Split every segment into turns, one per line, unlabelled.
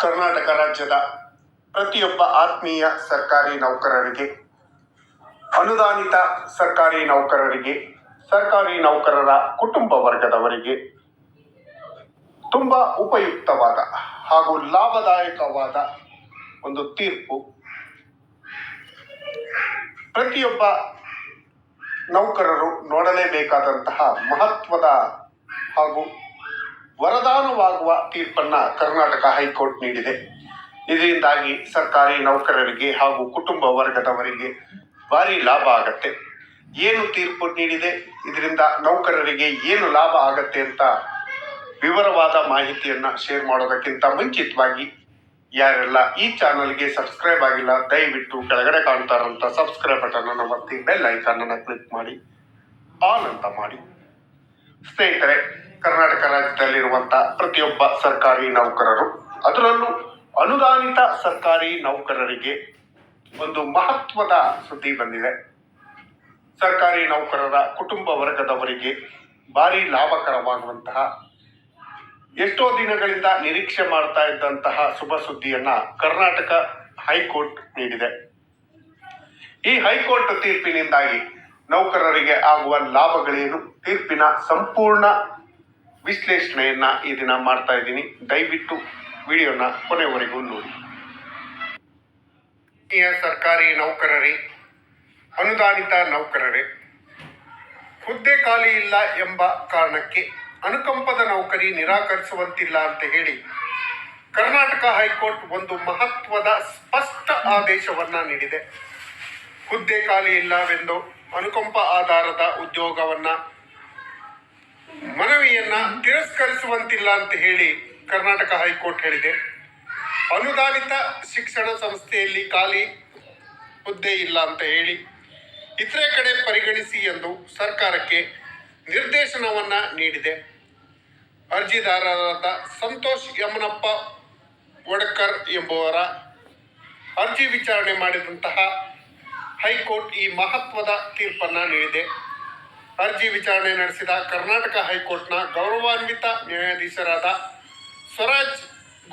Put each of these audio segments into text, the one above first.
ಕರ್ನಾಟಕ ರಾಜ್ಯದ ಪ್ರತಿಯೊಬ್ಬ ಆತ್ಮೀಯ ಸರ್ಕಾರಿ ನೌಕರರಿಗೆ, ಅನುದಾನಿತ ಸರ್ಕಾರಿ ನೌಕರರಿಗೆ, ಸರ್ಕಾರಿ ನೌಕರರ ಕುಟುಂಬ ವರ್ಗದವರಿಗೆ ತುಂಬ ಉಪಯುಕ್ತವಾದ ಹಾಗೂ ಲಾಭದಾಯಕವಾದ ಒಂದು ತೀರ್ಪು. ಪ್ರತಿಯೊಬ್ಬ ನೌಕರರು ನೋಡಲೇಬೇಕಾದಂತಹ ಮಹತ್ವದ ಹಾಗೂ ವರದಾನವಾಗುವ ತೀರ್ಪನ್ನು ಕರ್ನಾಟಕ ಹೈಕೋರ್ಟ್ ನೀಡಿದೆ. ಇದರಿಂದಾಗಿ ಸರ್ಕಾರಿ ನೌಕರರಿಗೆ ಹಾಗೂ ಕುಟುಂಬ ವರ್ಗದವರಿಗೆ ಭಾರಿ ಲಾಭ ಆಗತ್ತೆ. ಏನು ತೀರ್ಪು ನೀಡಿದೆ, ಇದರಿಂದ ನೌಕರರಿಗೆ ಏನು ಲಾಭ ಆಗತ್ತೆ ಅಂತ ವಿವರವಾದ ಮಾಹಿತಿಯನ್ನು ಶೇರ್ ಮಾಡೋದಕ್ಕಿಂತ ಮುಂಚಿತವಾಗಿ ಯಾರೆಲ್ಲ ಈ ಚಾನಲ್ಗೆ ಸಬ್ಸ್ಕ್ರೈಬ್ ಆಗಿಲ್ಲ, ದಯವಿಟ್ಟು ಕೆಳಗಡೆ ಕಾಣ್ತಾ ಇರುವಂಥ ಸಬ್ಸ್ಕ್ರೈಬ್ ಬಟನ್ ಅನ್ನು ಒತ್ತಿ ಬೆಲ್ ಐಕಾನ್ ಅನ್ನು ಕ್ಲಿಕ್ ಮಾಡಿ ಆಲ್ ಅಂತ ಮಾಡಿ. ಸ್ನೇಹಿತರೆ, ಕರ್ನಾಟಕ ರಾಜ್ಯದಲ್ಲಿರುವಂಥ ಪ್ರತಿಯೊಬ್ಬ ಸರ್ಕಾರಿ ನೌಕರರು, ಅದರಲ್ಲೂ ಅನುದಾನಿತ ಸರ್ಕಾರಿ ನೌಕರರಿಗೆ ಒಂದು ಮಹತ್ವದ ಸುದ್ದಿ ಬಂದಿದೆ. ಸರ್ಕಾರಿ ನೌಕರರ ಕುಟುಂಬ ವರ್ಗದವರಿಗೆ ಭಾರಿ ಲಾಭಕರವಾಗುವಂತಹ, ಎಷ್ಟೋ ದಿನಗಳಿಂದ ನಿರೀಕ್ಷೆ ಮಾಡ್ತಾ ಇದ್ದಂತಹ ಶುಭ ಸುದ್ದಿಯನ್ನ ಕರ್ನಾಟಕ ಹೈಕೋರ್ಟ್ ನೀಡಿದೆ. ಈ ಹೈಕೋರ್ಟ್ ತೀರ್ಪಿನಿಂದಾಗಿ ನೌಕರರಿಗೆ ಆಗುವ ಲಾಭಗಳೇನು, ತೀರ್ಪಿನ ಸಂಪೂರ್ಣ ವಿಶ್ಲೇಷಣೆಯನ್ನ ಈ ದಿನ ಮಾಡ್ತಾ ಇದ್ದೀನಿ. ದಯವಿಟ್ಟು ವಿಡಿಯೋನ ಕೊನೆವರೆಗೂ ನೋಡಿ. ಸರ್ಕಾರಿ ನೌಕರರೇ, ಅನುದಾನಿತ ನೌಕರರೇ, ಹುದ್ದೆ ಖಾಲಿ ಇಲ್ಲ ಎಂಬ ಕಾರಣಕ್ಕೆ ಅನುಕಂಪದ ನೌಕರಿ ನಿರಾಕರಿಸುವಂತಿಲ್ಲ ಅಂತ ಹೇಳಿ ಕರ್ನಾಟಕ ಹೈಕೋರ್ಟ್ ಒಂದು ಮಹತ್ವದ ಸ್ಪಷ್ಟ ಆದೇಶವನ್ನ ನೀಡಿದೆ. ಹುದ್ದೆ ಖಾಲಿ ಇಲ್ಲವೆಂದು ಅನುಕಂಪ ಆಧಾರದ ಉದ್ಯೋಗವನ್ನ ಮನವಿಯನ್ನ ತಿರಸ್ಕರಿಸುವಂತಿಲ್ಲ ಅಂತ ಹೇಳಿ ಕರ್ನಾಟಕ ಹೈಕೋರ್ಟ್ ಹೇಳಿದೆ. ಅನುದಾನಿತ ಶಿಕ್ಷಣ ಸಂಸ್ಥೆಯಲ್ಲಿ ಖಾಲಿ ಹುದ್ದೆ ಇಲ್ಲ ಅಂತ ಹೇಳಿ ಇತರೆ ಕಡೆ ಪರಿಗಣಿಸಿ ಎಂದು ಸರ್ಕಾರಕ್ಕೆ ನಿರ್ದೇಶನವನ್ನ ನೀಡಿದೆ. ಅರ್ಜಿದಾರರಾದ ಸಂತೋಷ್ ಯಮನಪ್ಪ ವಡ್ಕರ್ ಎಂಬುವರ ಅರ್ಜಿ ವಿಚಾರಣೆ ಮಾಡಿದಂತಹ ಹೈಕೋರ್ಟ್ ಈ ಮಹತ್ವದ ತೀರ್ಪನ್ನ ನೀಡಿದೆ. ಅರ್ಜಿ ವಿಚಾರಣೆ ನಡೆಸಿದ ಕರ್ನಾಟಕ ಹೈಕೋರ್ಟ್ನ ಗೌರವಾನ್ವಿತ ನ್ಯಾಯಾಧೀಶರಾದ ಸ್ವರಾಜ್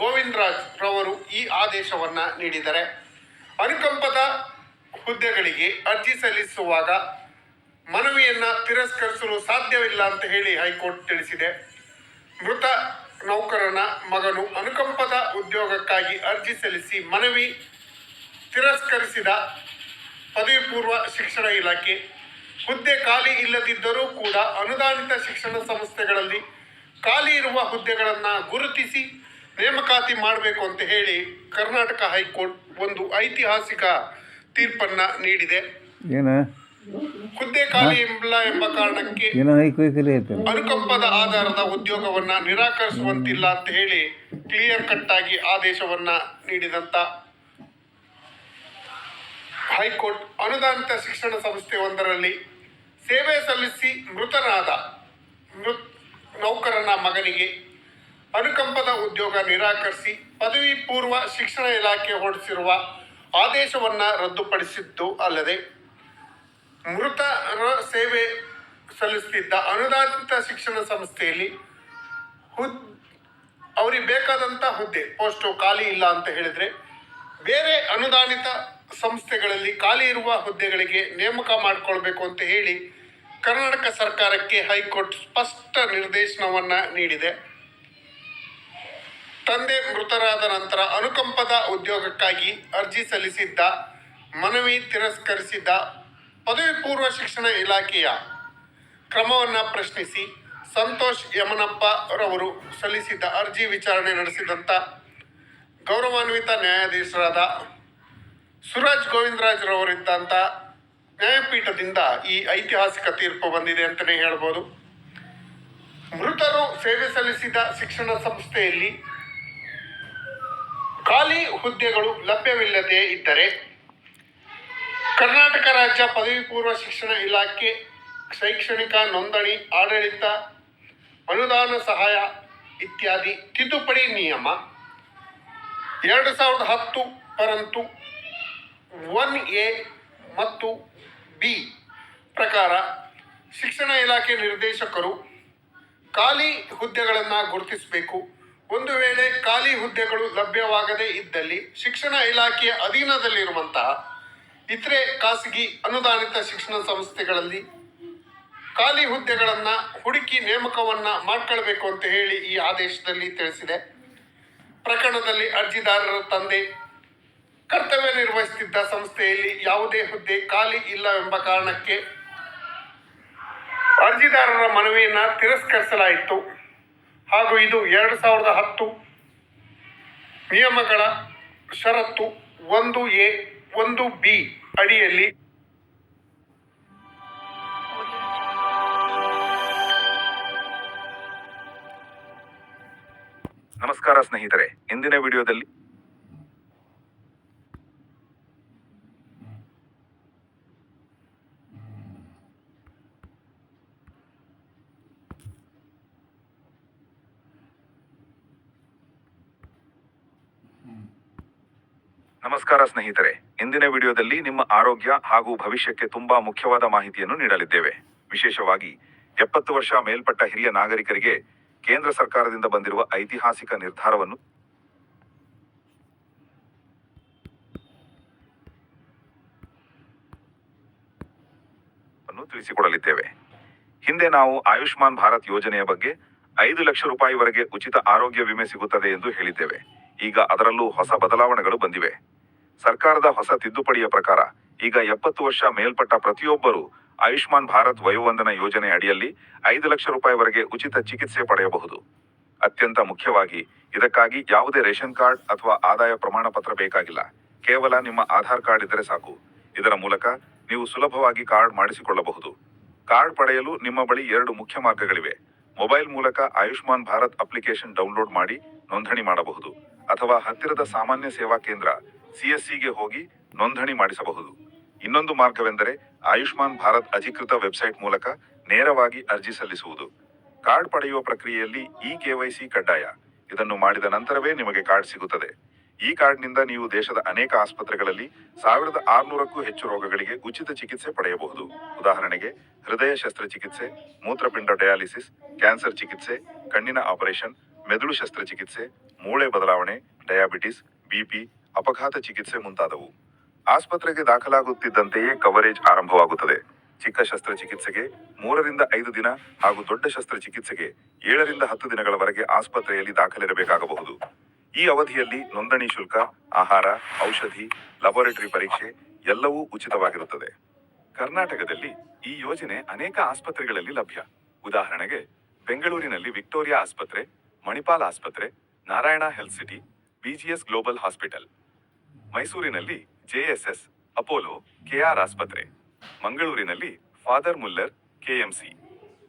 ಗೋವಿಂದರಾಜ್ ರವರು ಈ ಆದೇಶವನ್ನ ನೀಡಿದ್ದಾರೆ. ಅನುಕಂಪದ ಹುದ್ದೆಗಳಿಗೆ ಅರ್ಜಿ ಸಲ್ಲಿಸುವಾಗ ಮನವಿಯನ್ನ ತಿರಸ್ಕರಿಸಲು ಸಾಧ್ಯವಿಲ್ಲ ಅಂತ ಹೇಳಿ ಹೈಕೋರ್ಟ್ ತಿಳಿಸಿದೆ. ಮೃತ ನೌಕರನ ಮಗನು ಅನುಕಂಪದ ಉದ್ಯೋಗಕ್ಕಾಗಿ ಅರ್ಜಿ ಸಲ್ಲಿಸಿ ಮನವಿ ತಿರಸ್ಕರಿಸಿದ ಪದವಿ ಪೂರ್ವ ಶಿಕ್ಷಣ ಇಲಾಖೆ ಹುದ್ದೆ ಖಾಲಿ ಇಲ್ಲದಿದ್ದರೂ ಕೂಡ ಅನುದಾನಿತ ಶಿಕ್ಷಣ ಸಂಸ್ಥೆಗಳಲ್ಲಿ ಖಾಲಿ ಇರುವ ಹುದ್ದೆಗಳನ್ನು ಗುರುತಿಸಿ ನೇಮಕಾತಿ ಮಾಡಬೇಕು ಅಂತ ಹೇಳಿ ಕರ್ನಾಟಕ ಹೈಕೋರ್ಟ್ ಒಂದು ಐತಿಹಾಸಿಕ ತೀರ್ಪನ್ನ ನೀಡಿದೆ. ಹುದ್ದೆ ಖಾಲಿ ಇಲ್ಲ ಎಂಬ ಕಾರಣಕ್ಕೆ ಅನುಕಂಪದ ಆಧಾರದ ಉದ್ಯೋಗವನ್ನ ನಿರಾಕರಿಸುವಂತಿಲ್ಲ ಅಂತ ಹೇಳಿ ಕ್ಲಿಯರ್ ಕಟ್ ಆಗಿ ಆದೇಶವನ್ನ ನೀಡಿದಂತ ಹೈಕೋರ್ಟ್ ಅನುದಾನಿತ ಶಿಕ್ಷಣ ಸಂಸ್ಥೆಯೊಂದರಲ್ಲಿ ಸೇವೆ ಸಲ್ಲಿಸಿ ಮೃತನಾದ ನೌಕರನ ಮಗನಿಗೆ ಅನುಕಂಪದ ಉದ್ಯೋಗ ನಿರಾಕರಿಸಿ ಪದವಿ ಪೂರ್ವ ಶಿಕ್ಷಣ ಇಲಾಖೆ ಹೊರಡಿಸಿರುವ ಆದೇಶವನ್ನ ರದ್ದುಪಡಿಸಿದ್ದು ಅಲ್ಲದೆ ಮೃತರ ಸೇವೆ ಸಲ್ಲಿಸುತ್ತಿದ್ದ ಅನುದಾನಿತ ಶಿಕ್ಷಣ ಸಂಸ್ಥೆಯಲ್ಲಿ ಅವ್ರಿಗೆ ಬೇಕಾದಂಥ ಹುದ್ದೆ ಪೋಸ್ಟು ಖಾಲಿ ಇಲ್ಲ ಅಂತ ಹೇಳಿದರೆ ಬೇರೆ ಅನುದಾನಿತ ಸಂಸ್ಥೆಗಳಲ್ಲಿ ಖಾಲಿ ಇರುವ ಹುದ್ದೆಗಳಿಗೆ ನೇಮಕ ಮಾಡಿಕೊಳ್ಬೇಕು ಅಂತ ಹೇಳಿ ಕರ್ನಾಟಕ ಸರ್ಕಾರಕ್ಕೆ ಹೈಕೋರ್ಟ್ ಸ್ಪಷ್ಟ ನಿರ್ದೇಶನವನ್ನ ನೀಡಿದೆ. ತಂದೆ ಮೃತರಾದ ನಂತರ ಅನುಕಂಪದ ಉದ್ಯೋಗಕ್ಕಾಗಿ ಅರ್ಜಿ ಸಲ್ಲಿಸಿದ್ದ ಮನವಿ ತಿರಸ್ಕರಿಸಿದ್ದ ಪದವಿ ಪೂರ್ವ ಶಿಕ್ಷಣ ಇಲಾಖೆಯ ಕ್ರಮವನ್ನು ಪ್ರಶ್ನಿಸಿ ಸಂತೋಷ್ ಯಮನಪ್ಪ ರವರು ಸಲ್ಲಿಸಿದ್ದ ಅರ್ಜಿ ವಿಚಾರಣೆ ನಡೆಸಿದಂಥ ಗೌರವಾನ್ವಿತ ನ್ಯಾಯಾಧೀಶರಾದ ಸುರಾಜ್ ಗೋವಿಂದರಾಜ್ ರವರಿದ್ದಂಥ ನ್ಯಾಯಪೀಠದಿಂದ ಈ ಐತಿಹಾಸಿಕ ತೀರ್ಪು ಬಂದಿದೆ ಅಂತಲೇ ಹೇಳ್ಬೋದು. ಮೃತರು ಸೇವೆ ಸಲ್ಲಿಸಿದ ಶಿಕ್ಷಣ ಸಂಸ್ಥೆಯಲ್ಲಿ ಖಾಲಿ ಹುದ್ದೆಗಳು ಲಭ್ಯವಿಲ್ಲದೆ ಇದ್ದರೆ ಕರ್ನಾಟಕ ರಾಜ್ಯ ಪದವಿ ಪೂರ್ವ ಶಿಕ್ಷಣ ಇಲಾಖೆ ಶೈಕ್ಷಣಿಕ ನೋಂದಣಿ ಆಡಳಿತ ಅನುದಾನ ಸಹಾಯ ಇತ್ಯಾದಿ ತಿದ್ದುಪಡಿ ನಿಯಮ 2010 ಪರಂತು 1A ಮತ್ತು B ಪ್ರಕಾರ ಶಿಕ್ಷಣ ಇಲಾಖೆ ನಿರ್ದೇಶಕರು ಖಾಲಿ ಹುದ್ದೆಗಳನ್ನು ಗುರುತಿಸಬೇಕು. ಒಂದು ವೇಳೆ ಖಾಲಿ ಹುದ್ದೆಗಳು ಲಭ್ಯವಾಗದೇ ಇದ್ದಲ್ಲಿ ಶಿಕ್ಷಣ ಇಲಾಖೆಯ ಅಧೀನದಲ್ಲಿರುವಂತಹ ಇತರೆ ಖಾಸಗಿ ಅನುದಾನಿತ ಶಿಕ್ಷಣ ಸಂಸ್ಥೆಗಳಲ್ಲಿ ಖಾಲಿ ಹುದ್ದೆಗಳನ್ನು ಹುಡುಕಿ ನೇಮಕವನ್ನು ಮಾಡ್ಕೊಳ್ಬೇಕು ಅಂತ ಹೇಳಿ ಈ ಆದೇಶದಲ್ಲಿ ತಿಳಿಸಿದೆ. ಪ್ರಕರಣದಲ್ಲಿ ಅರ್ಜಿದಾರರ ತಂದೆ ಕರ್ತವ್ಯ ನಿರ್ವಹಿಸುತ್ತಿದ್ದ ಸಂಸ್ಥೆಯಲ್ಲಿ ಯಾವುದೇ ಹುದ್ದೆ ಖಾಲಿ ಇಲ್ಲವೆಂಬ ಕಾರಣಕ್ಕೆ ಅರ್ಜಿದಾರರ ಮನವಿಯನ್ನು ತಿರಸ್ಕರಿಸಲಾಯಿತು. ಹಾಗೂ ಇದು 2010 ನಿಯಮಗಳ ಷರತ್ತು 1A 1B ಅಡಿಯಲ್ಲಿ
ನಮಸ್ಕಾರ ಸ್ನೇಹಿತರೆ, ಇಂದಿನ ವಿಡಿಯೋದಲ್ಲಿ ನಿಮ್ಮ ಆರೋಗ್ಯ ಹಾಗೂ ಭವಿಷ್ಯಕ್ಕೆ ತುಂಬಾ ಮುಖ್ಯವಾದ ಮಾಹಿತಿಯನ್ನು ನೀಡಲಿದ್ದೇವೆ. ವಿಶೇಷವಾಗಿ 70 ವರ್ಷ ಮೇಲ್ಪಟ್ಟ ಹಿರಿಯ ನಾಗರಿಕರಿಗೆ ಕೇಂದ್ರ ಸರ್ಕಾರದಿಂದ ಬಂದಿರುವ ಐತಿಹಾಸಿಕ ನಿರ್ಧಾರವನ್ನು ತಿಳಿಸಿಕೊಡಲಿದ್ದೇವೆ. ಹಿಂದೆ ನಾವು ಆಯುಷ್ಮಾನ್ ಭಾರತ್ ಯೋಜನೆಯ ಬಗ್ಗೆ 5 ಲಕ್ಷ ರೂಪಾಯಿವರೆಗೆ ಉಚಿತ ಆರೋಗ್ಯ ವಿಮೆ ಸಿಗುತ್ತದೆ ಎಂದು ಹೇಳಿದ್ದೇವೆ. ಈಗ ಅದರಲ್ಲೂ ಹೊಸ ಬದಲಾವಣೆಗಳು ಬಂದಿವೆ. ಸರ್ಕಾರದ ಹೊಸ ತಿದ್ದುಪಡಿಯ ಪ್ರಕಾರ ಈಗ 70 ವರ್ಷ ಮೇಲ್ಪಟ್ಟ ಪ್ರತಿಯೊಬ್ಬರೂ ಆಯುಷ್ಮಾನ್ ಭಾರತ್ ವಯೋವಂದನ ಯೋಜನೆ ಅಡಿಯಲ್ಲಿ 5 ಲಕ್ಷ ರೂಪಾಯಿವರೆಗೆ ಉಚಿತ ಚಿಕಿತ್ಸೆ ಪಡೆಯಬಹುದು. ಅತ್ಯಂತ ಮುಖ್ಯವಾಗಿ ಇದಕ್ಕಾಗಿ ಯಾವುದೇ ರೇಷನ್ ಕಾರ್ಡ್ ಅಥವಾ ಆದಾಯ ಪ್ರಮಾಣ ಪತ್ರ ಬೇಕಾಗಿಲ್ಲ. ಕೇವಲ ನಿಮ್ಮ ಆಧಾರ್ ಕಾರ್ಡ್ ಇದ್ದರೆ ಸಾಕು. ಇದರ ಮೂಲಕ ನೀವು ಸುಲಭವಾಗಿ ಕಾರ್ಡ್ ಮಾಡಿಸಿಕೊಳ್ಳಬಹುದು. ಕಾರ್ಡ್ ಪಡೆಯಲು ನಿಮ್ಮ ಬಳಿ 2 ಮುಖ್ಯ ಮಾರ್ಗಗಳಿವೆ. ಮೊಬೈಲ್ ಮೂಲಕ ಆಯುಷ್ಮಾನ್ ಭಾರತ್ ಅಪ್ಲಿಕೇಶನ್ ಡೌನ್ಲೋಡ್ ಮಾಡಿ ನೋಂದಣಿ ಮಾಡಬಹುದು, ಅಥವಾ ಹತ್ತಿರದ ಸಾಮಾನ್ಯ ಸೇವಾ ಕೇಂದ್ರ CSCಗೆ ಹೋಗಿ ನೋಂದಣಿ ಮಾಡಿಸಬಹುದು. ಇನ್ನೊಂದು ಮಾರ್ಗವೆಂದರೆ ಆಯುಷ್ಮಾನ್ ಭಾರತ್ ಅಧಿಕೃತ ವೆಬ್ಸೈಟ್ ಮೂಲಕ ನೇರವಾಗಿ ಅರ್ಜಿ ಸಲ್ಲಿಸುವುದು. ಕಾರ್ಡ್ ಪಡೆಯುವ ಪ್ರಕ್ರಿಯೆಯಲ್ಲಿ KYC ಕಡ್ಡಾಯ. ಇದನ್ನು ಮಾಡಿದ ನಂತರವೇ ನಿಮಗೆ ಕಾರ್ಡ್ ಸಿಗುತ್ತದೆ. ಈ ಕಾರ್ಡ್ನಿಂದ ನೀವು ದೇಶದ ಅನೇಕ ಆಸ್ಪತ್ರೆಗಳಲ್ಲಿ 1600ಕ್ಕೂ ಹೆಚ್ಚು ರೋಗಗಳಿಗೆ ಉಚಿತ ಚಿಕಿತ್ಸೆ ಪಡೆಯಬಹುದು. ಉದಾಹರಣೆಗೆ ಹೃದಯ ಶಸ್ತ್ರಚಿಕಿತ್ಸೆ, ಮೂತ್ರಪಿಂಡ ಡಯಾಲಿಸಿಸ್, ಕ್ಯಾನ್ಸರ್ ಚಿಕಿತ್ಸೆ, ಕಣ್ಣಿನ ಆಪರೇಷನ್, ಮೆದುಳು ಶಸ್ತ್ರಚಿಕಿತ್ಸೆ, ಮೂಳೆ ಬದಲಾವಣೆ, ಡಯಾಬಿಟಿಸ್, BP, ಅಪಘಾತ ಚಿಕಿತ್ಸೆ ಮುಂತಾದವು. ಆಸ್ಪತ್ರೆಗೆ ದಾಖಲಾಗುತ್ತಿದ್ದಂತೆಯೇ ಕವರೇಜ್ ಆರಂಭವಾಗುತ್ತದೆ. ಚಿಕ್ಕ ಶಸ್ತ್ರಚಿಕಿತ್ಸೆಗೆ 3 ರಿಂದ 5 ದಿನ ಹಾಗೂ ದೊಡ್ಡ ಶಸ್ತ್ರಚಿಕಿತ್ಸೆಗೆ 7 ರಿಂದ 10 ದಿನಗಳವರೆಗೆ ಆಸ್ಪತ್ರೆಯಲ್ಲಿ ದಾಖಲಿರಬೇಕಾಗಬಹುದು. ಈ ಅವಧಿಯಲ್ಲಿ ನೋಂದಣಿ ಶುಲ್ಕ, ಆಹಾರ, ಔಷಧಿ, ಲ್ಯಾಬೋರೇಟರಿ ಪರೀಕ್ಷೆ ಎಲ್ಲವೂ ಉಚಿತವಾಗಿರುತ್ತದೆ. ಕರ್ನಾಟಕದಲ್ಲಿ ಈ ಯೋಜನೆ ಅನೇಕ ಆಸ್ಪತ್ರೆಗಳಲ್ಲಿ ಲಭ್ಯ. ಉದಾಹರಣೆಗೆ ಬೆಂಗಳೂರಿನಲ್ಲಿ ವಿಕ್ಟೋರಿಯಾ ಆಸ್ಪತ್ರೆ, ಮಣಿಪಾಲ್ ಆಸ್ಪತ್ರೆ, Narayana health city, BGS global hospital. ಮೈಸೂರಿನಲ್ಲಿ JSS, ಅಪೋಲೋ, KR ಆಸ್ಪತ್ರೆ. ಮಂಗಳೂರಿನಲ್ಲಿ ಫಾದರ್ ಮುಲ್ಲರ್, KMC.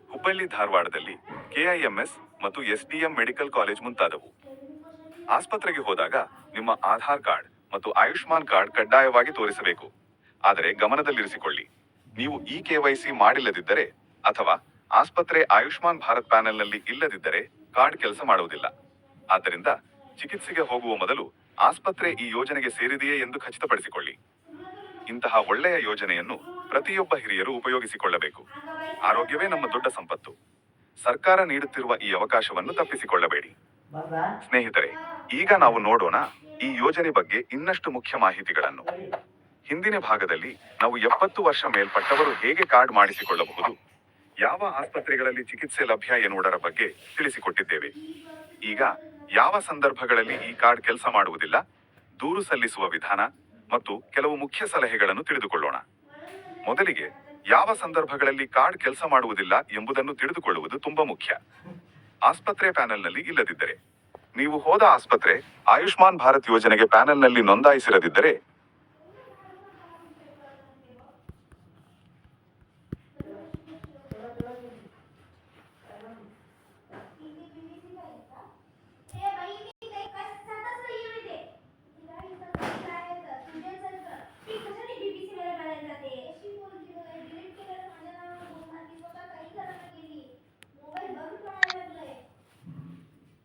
ಹುಬ್ಬಳ್ಳಿ ಧಾರವಾಡದಲ್ಲಿ KIMS ಮತ್ತು SDM ಮೆಡಿಕಲ್ ಕಾಲೇಜ್ ಮುಂತಾದವು. ಆಸ್ಪತ್ರೆಗೆ ಹೋದಾಗ ನಿಮ್ಮ ಆಧಾರ್ ಕಾರ್ಡ್ ಮತ್ತು ಆಯುಷ್ಮಾನ್ ಕಾರ್ಡ್ ಕಡ್ಡಾಯವಾಗಿ ತೋರಿಸಬೇಕು. ಆದರೆ ಗಮನದಲ್ಲಿರಿಸಿಕೊಳ್ಳಿ, ನೀವು KYC ಮಾಡಿಲ್ಲದಿದ್ದರೆ ಅಥವಾ ಆಸ್ಪತ್ರೆ ಆಯುಷ್ಮಾನ್ ಭಾರತ್ ಪ್ಯಾನೆಲ್ನಲ್ಲಿ ಇಲ್ಲದಿದ್ದರೆ ಕಾರ್ಡ್ ಕೆಲಸ ಮಾಡುವುದಿಲ್ಲ. ಆದ್ದರಿಂದ ಚಿಕಿತ್ಸೆಗೆ ಹೋಗುವ ಮೊದಲು ಆಸ್ಪತ್ರೆ ಈ ಯೋಜನೆಗೆ ಸೇರಿದೆಯೇ ಎಂದು ಖಚಿತಪಡಿಸಿಕೊಳ್ಳಿ. ಇಂತಹ ಒಳ್ಳೆಯ ಯೋಜನೆಯನ್ನು ಪ್ರತಿಯೊಬ್ಬ ಹಿರಿಯರು ಉಪಯೋಗಿಸಿಕೊಳ್ಳಬೇಕು. ಆರೋಗ್ಯವೇ ನಮ್ಮ ದೊಡ್ಡ ಸಂಪತ್ತು. ಸರ್ಕಾರ ನೀಡುತ್ತಿರುವ ಈ ಅವಕಾಶವನ್ನು ತಪ್ಪಿಸಿಕೊಳ್ಳಬೇಡಿ. ಸ್ನೇಹಿತರೆ, ಈಗ ನಾವು ನೋಡೋಣ ಈ ಯೋಜನೆ ಬಗ್ಗೆ ಇನ್ನಷ್ಟು ಮುಖ್ಯ ಮಾಹಿತಿಗಳನ್ನು. ಹಿಂದಿನ ಭಾಗದಲ್ಲಿ ನಾವು 70 ವರ್ಷ ಮೇಲ್ಪಟ್ಟವರು ಹೇಗೆ ಕಾರ್ಡ್ ಮಾಡಿಸಿಕೊಳ್ಳಬಹುದು, ಯಾವ ಆಸ್ಪತ್ರೆಗಳಲ್ಲಿ ಚಿಕಿತ್ಸೆ ಲಭ್ಯ ಎನ್ನುವುದರ ಬಗ್ಗೆ ತಿಳಿಸಿಕೊಟ್ಟಿದ್ದೇವೆ. ಈಗ ಯಾವ ಸಂದರ್ಭಗಳಲ್ಲಿ ಈ ಕಾರ್ಡ್ ಕೆಲಸ ಮಾಡುವುದಿಲ್ಲ, ದೂರು ಸಲ್ಲಿಸುವ ವಿಧಾನ ಮತ್ತು ಕೆಲವು ಮುಖ್ಯ ಸಲಹೆಗಳನ್ನು ತಿಳಿದುಕೊಳ್ಳೋಣ. ಮೊದಲಿಗೆ ಯಾವ ಸಂದರ್ಭಗಳಲ್ಲಿ ಕಾರ್ಡ್ ಕೆಲಸ ಮಾಡುವುದಿಲ್ಲ ಎಂಬುದನ್ನು ತಿಳಿದುಕೊಳ್ಳುವುದು ತುಂಬಾ ಮುಖ್ಯ. ಆಸ್ಪತ್ರೆ ಪ್ಯಾನೆಲ್ನಲ್ಲಿ ಇಲ್ಲದಿದ್ದರೆ, ನೀವು ಹೋದ ಆಸ್ಪತ್ರೆ ಆಯುಷ್ಮಾನ್ ಭಾರತ್ ಯೋಜನೆಗೆ ಪ್ಯಾನೆಲ್ನಲ್ಲಿ ನೋಂದಾಯಿಸಿರದಿದ್ದರೆ